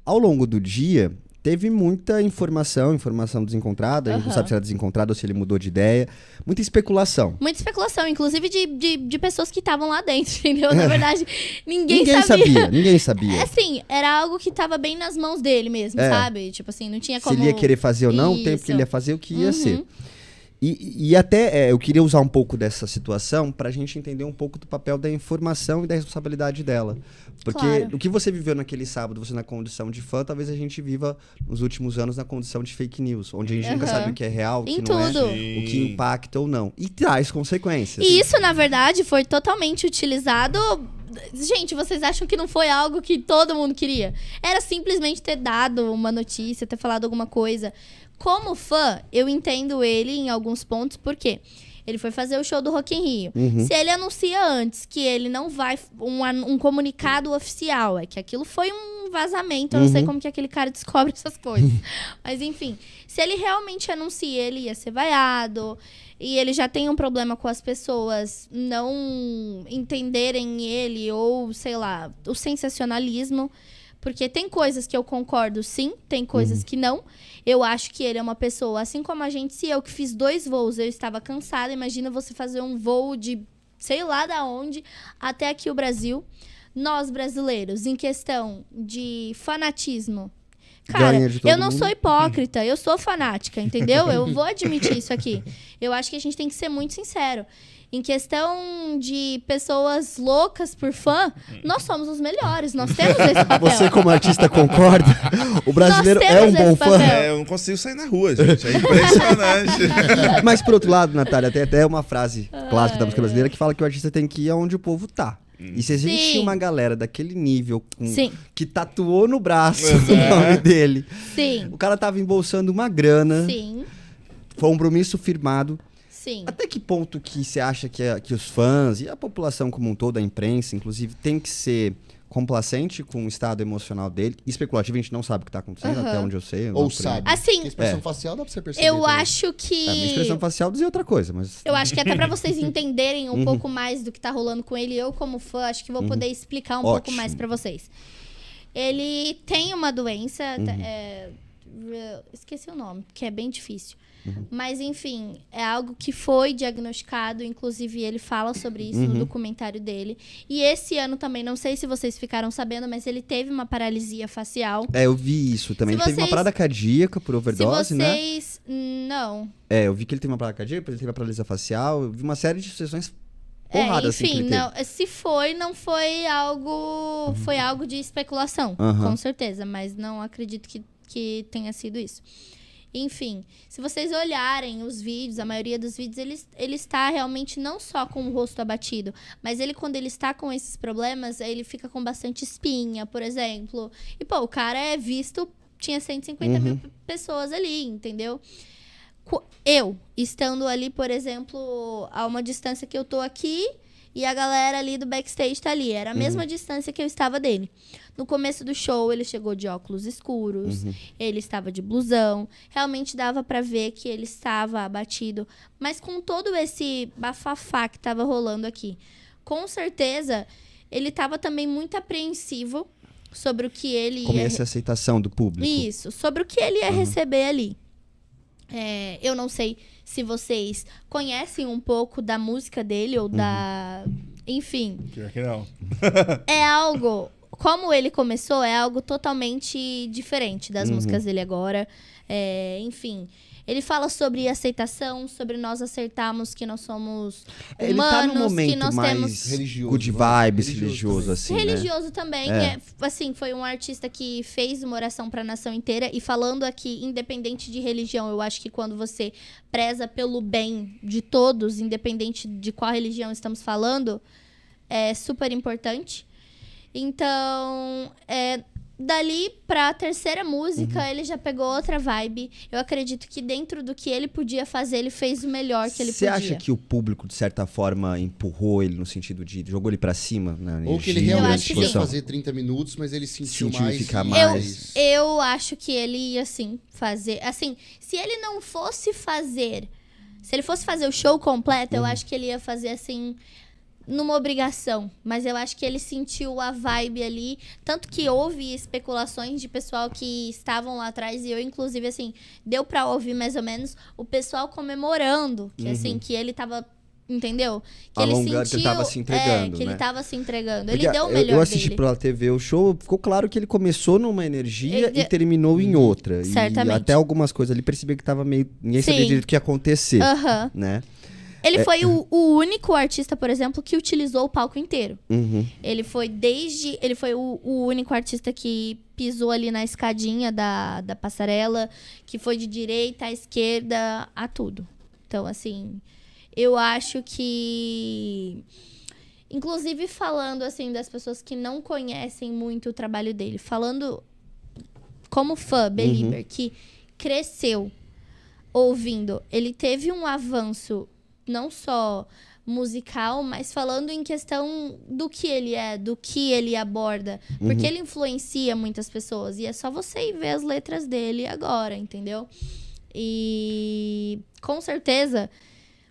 Ao longo do dia, teve muita informação desencontrada. A gente não sabe se era desencontrada ou se ele mudou de ideia. Muita especulação. Muita especulação, inclusive de pessoas que estavam lá dentro, entendeu? Na verdade, ninguém sabia. Assim, era algo que tava bem nas mãos dele mesmo, sabe? Tipo assim, não tinha como... Se ele ia querer fazer ou não, o tempo que ele ia fazer, o que ia ser. E até eu queria usar um pouco dessa situação pra gente entender um pouco do papel da informação e da responsabilidade dela. Porque o que você viveu naquele sábado, você na condição de fã, talvez a gente viva nos últimos anos na condição de fake news, onde a gente nunca sabe o que é real, o que não é, o que impacta ou não. E traz consequências. E isso, na verdade, foi totalmente utilizado... Gente, vocês acham que não foi algo que todo mundo queria? Era simplesmente ter dado uma notícia, ter falado alguma coisa. Como fã, eu entendo ele em alguns pontos, porque ele foi fazer o show do Rock in Rio. Se ele anuncia antes que ele não vai... Um comunicado oficial, é que aquilo foi um vazamento. Eu não sei como que aquele cara descobre essas coisas. Mas, enfim. Se ele realmente anuncia, ele ia ser vaiado... E ele já tem um problema com as pessoas não entenderem ele ou, sei lá, o sensacionalismo. Porque tem coisas que eu concordo, sim. Tem coisas que não. Eu acho que ele é uma pessoa, assim como a gente. Se eu que fiz 2 voos, eu estava cansada. Imagina você fazer um voo de sei lá da onde até aqui o Brasil. Nós, brasileiros, em questão de fanatismo... Cara, eu não sou hipócrita, eu sou fanática, entendeu? Eu vou admitir isso aqui. Eu acho que a gente tem que ser muito sincero. Em questão de pessoas loucas por fã, nós somos os melhores, nós temos esse papel. Você como artista concorda? O brasileiro é um bom fã? Eu não consigo sair na rua, gente, é impressionante. Mas por outro lado, Natália, tem até uma frase clássica da música brasileira que fala que o artista tem que ir aonde o povo tá. E se existe uma galera daquele nível que tatuou no braço o nome dele, o cara tava embolsando uma grana, foi um compromisso firmado. Até que ponto que você acha que os fãs e a população como um todo, a imprensa, inclusive, tem que ser complacente com o estado emocional dele? Especulativo, a gente não sabe o que tá acontecendo, até onde eu sei. Ou sabe. Assim, a expressão facial dá pra você perceber. Eu também. acho que... A minha expressão facial dizia outra coisa, mas... Eu acho que até pra vocês entenderem um pouco mais do que tá rolando com ele, eu como fã, acho que vou poder explicar um pouco mais pra vocês. Ele tem uma doença, esqueci o nome, que é bem difícil. Mas, enfim, é algo que foi diagnosticado. Inclusive, ele fala sobre isso no documentário dele. E esse ano também, não sei se vocês ficaram sabendo, mas ele teve uma paralisia facial. Eu vi isso também. Ele teve uma parada cardíaca por overdose, né? Não. Eu vi que ele teve uma parada cardíaca, depois ele teve uma paralisia facial. Eu vi uma série de sessões porradas, enfim, assim, que ele não, teve. se foi, não foi algo... Foi algo de especulação, com certeza. Mas não acredito que tenha sido isso. Enfim, se vocês olharem os vídeos, a maioria dos vídeos, ele está realmente não só com o rosto abatido, mas ele, quando ele está com esses problemas, ele fica com bastante espinha, por exemplo. E, pô, o cara é visto, tinha 150 mil pessoas ali, entendeu? Eu, estando ali, por exemplo, a uma distância que eu tô aqui, e a galera ali do backstage tá ali. Era a mesma distância que eu estava dele. No começo do show, ele chegou de óculos escuros. Ele estava de blusão. Realmente dava pra ver que ele estava abatido. Mas com todo esse bafafá que tava rolando aqui, com certeza, ele tava também muito apreensivo sobre o que ele Como essa aceitação do público. Isso, sobre o que ele ia receber ali. Eu não sei se vocês conhecem um pouco da música dele ou da... Enfim. Pior que não. É algo... Como ele começou, é algo totalmente diferente das músicas dele agora. Enfim... Ele fala sobre aceitação, sobre nós aceitarmos que nós somos humanos, ele tá num momento que nós mais temos... religioso, good vibes, religioso assim, religioso também. Assim, foi um artista que fez uma oração para a nação inteira. E falando aqui, independente de religião, eu acho que quando você preza pelo bem de todos, independente de qual religião estamos falando, é super importante. Então, dali pra terceira música, ele já pegou outra vibe. Eu acredito que dentro do que ele podia fazer, ele fez o melhor que ele podia. Você acha que o público, de certa forma, empurrou ele no sentido de... Jogou ele pra cima? Ou que ele realmente ia fazer 30 minutos, mas ele sentiu mais... Ficar mais... Eu acho que ele ia, sim, fazer... Assim, se ele não fosse fazer... Se ele fosse fazer o show completo, eu acho que ele ia fazer, assim... numa obrigação, mas eu acho que ele sentiu a vibe ali, tanto que houve especulações de pessoal que estavam lá atrás, e eu, inclusive, assim, deu pra ouvir mais ou menos o pessoal comemorando, que assim, que ele tava, entendeu? Que ele sentiu, que ele tava se entregando, que né? ele tava se entregando. Porque ele deu o melhor eu assisti dele. pela TV o show, ficou claro que ele começou numa energia e terminou em outra. Certamente. E até algumas coisas ali percebia que tava meio... Ninguém sabia direito o que ia acontecer, né? Ele foi o único artista, por exemplo, que utilizou o palco inteiro. Ele foi o único artista que pisou ali na escadinha da passarela, que foi de direita à esquerda, a tudo. Então, assim, eu acho que... Inclusive, falando, assim, das pessoas que não conhecem muito o trabalho dele, falando como fã, belieber, que cresceu ouvindo, ele teve um avanço não só musical, mas falando em questão do que ele é, do que ele aborda. Porque ele influencia muitas pessoas. E é só você ir ver as letras dele agora, entendeu? E com certeza,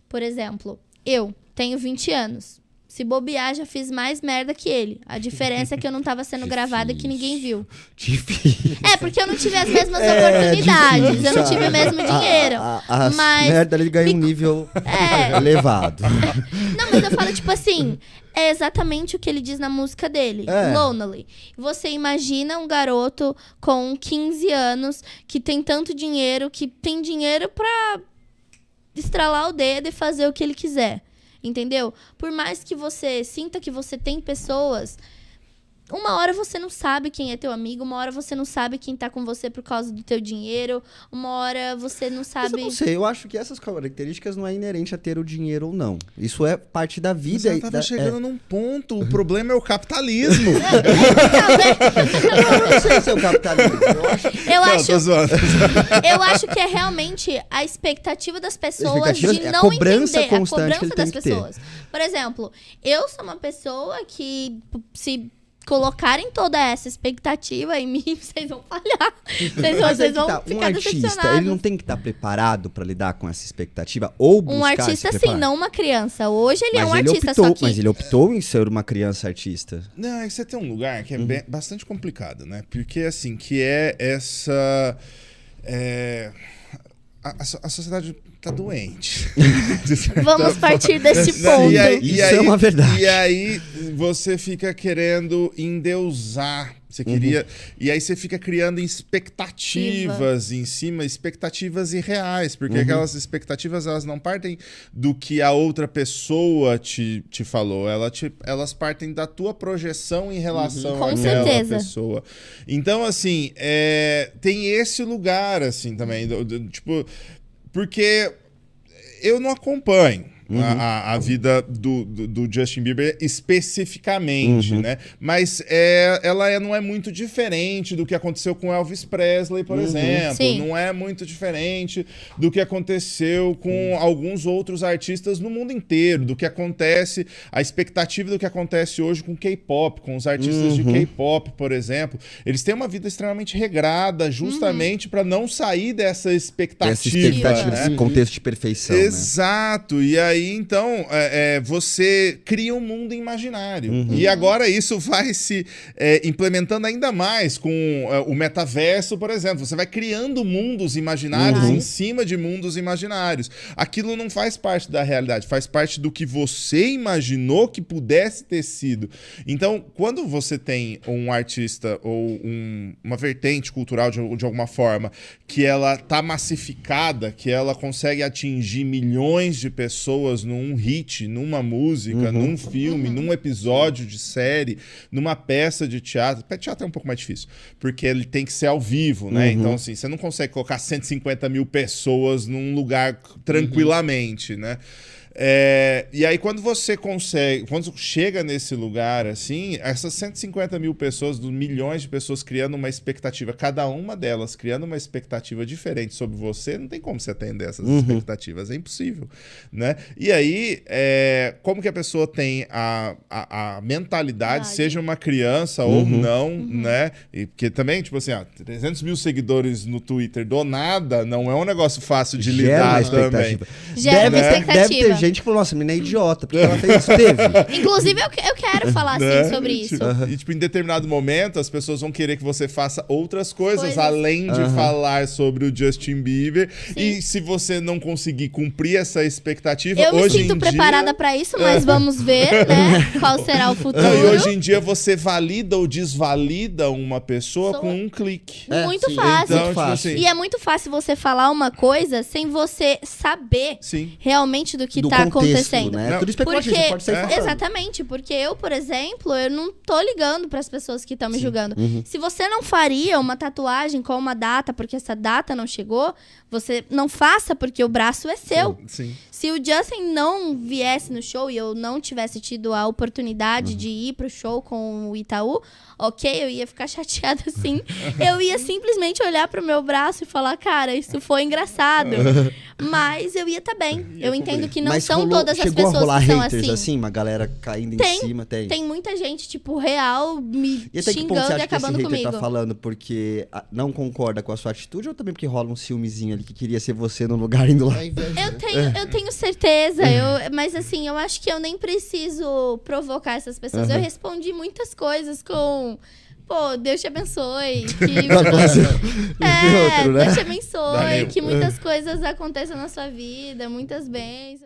por exemplo, eu tenho 20 anos. Se bobear, já fiz mais merda que ele. A diferença é que eu não tava sendo gravada e que ninguém viu. Difícil. É, porque eu não tive as mesmas oportunidades. Difícil. Eu não tive o mesmo dinheiro. Mas merda, ele ganha um nível elevado. Não, mas eu falo, tipo assim, é exatamente o que ele diz na música dele, Lonely. Você imagina um garoto com 15 anos que tem tanto dinheiro, que tem dinheiro pra estralar o dedo e fazer o que ele quiser. Entendeu? Por mais que você sinta que você tem pessoas, uma hora você não sabe quem é teu amigo, uma hora você não sabe quem tá com você por causa do teu dinheiro, uma hora você não sabe... Mas eu não sei, eu acho que essas características não é inerente a ter o dinheiro ou não. Isso é parte da vida. Você tava chegando num ponto, o problema é o capitalismo. Eu não sei se é o capitalismo. Eu acho que é realmente a expectativa das pessoas de não cobrança entender. Constante A cobrança das pessoas. Por exemplo, eu sou uma pessoa que se colocarem toda essa expectativa em mim, vocês vão falhar. Vocês vão ficar um artista, decepcionados. ele não tem que estar preparado pra lidar com essa expectativa ou buscar um artista, sim, não uma criança. Hoje ele é um artista, optou, só que... Mas ele optou em ser uma criança artista. Não, é que você tem um lugar que é bastante complicado, né? Porque, assim, que é essa... A sociedade tá doente. Vamos partir desse ponto. Isso é uma verdade. E aí você fica querendo endeusar. Você queria... E aí você fica criando expectativas em cima, expectativas irreais. Porque aquelas expectativas, elas não partem do que a outra pessoa te falou. Elas partem da tua projeção em relação àquela pessoa. Então, assim, tem esse lugar, assim, também. Tipo... Porque eu não acompanho a vida do Justin Bieber especificamente, né? Mas ela não é muito diferente do que aconteceu com Elvis Presley, por exemplo. Sim. Não é muito diferente do que aconteceu com alguns outros artistas no mundo inteiro, do que acontece, a expectativa do que acontece hoje com K-pop, com os artistas de K-pop, por exemplo. Eles têm uma vida extremamente regrada, justamente para não sair dessa expectativa. Desse contexto de perfeição. Exato. Né? E aí, então, você cria um mundo imaginário. E agora isso vai se implementando ainda mais com o metaverso, por exemplo. Você vai criando mundos imaginários em cima de mundos imaginários. Aquilo não faz parte da realidade, faz parte do que você imaginou que pudesse ter sido. Então, quando você tem um artista ou uma vertente cultural de alguma forma que ela tá massificada, que ela consegue atingir milhões de pessoas num hit, numa música, num filme, num episódio de série, numa peça de teatro. Teatro é um pouco mais difícil, porque ele tem que ser ao vivo, né? Então, assim, você não consegue colocar 150 mil pessoas num lugar tranquilamente, né? E aí, quando você consegue, quando chega nesse lugar, assim, essas 150 mil pessoas, dos milhões de pessoas criando uma expectativa, cada uma delas criando uma expectativa diferente sobre você, não tem como você atender essas expectativas, é impossível, né? E aí, como que a pessoa tem a mentalidade, seja uma criança ou não, né? E porque também, tipo assim, 300 mil seguidores no Twitter do nada não é um negócio fácil de lidar também. Gera uma expectativa. Deve ter gente que falou, nossa, a menina é idiota, porque ela fez isso, teve. Inclusive, eu quero falar assim sobre isso. E, tipo, em determinado momento, as pessoas vão querer que você faça outras coisas além de falar sobre o Justin Bieber. Sim. E se você não conseguir cumprir essa expectativa, eu hoje me sinto em preparada pra isso, mas vamos ver, né? Qual será o futuro. E hoje em dia você valida ou desvalida uma pessoa com um clique. Muito fácil. Então, tipo assim, e é muito fácil você falar uma coisa sem você saber realmente do que tá acontecendo. Né? Tudo especulativo, você pode sair falando. Exatamente, porque eu, por exemplo, eu não tô ligando pras pessoas que estão me julgando. Se você não faria uma tatuagem com uma data porque essa data não chegou, você não faça porque o braço é seu. Sim. Se o Justin não viesse no show e eu não tivesse tido a oportunidade de ir pro show com o Itaú, ok, eu ia ficar chateada assim. Eu ia simplesmente olhar pro meu braço e falar, cara, isso foi engraçado. Mas eu ia bem. Eu entendo que não são todas as pessoas que são assim. Uma galera caindo em cima, tem muita gente, tipo, real, me e até que ponto xingando você e acha acabando que esse hater comigo. tá falando porque não concorda com a sua atitude ou também porque rola um ciúmezinho ali que queria ser você no lugar indo lá? Eu tenho certeza, mas assim, eu acho que eu nem preciso provocar essas pessoas. Eu respondi muitas coisas com... Pô, Deus te abençoe. Deus te abençoe. Que muitas coisas aconteçam na sua vida, muitas bênçãos.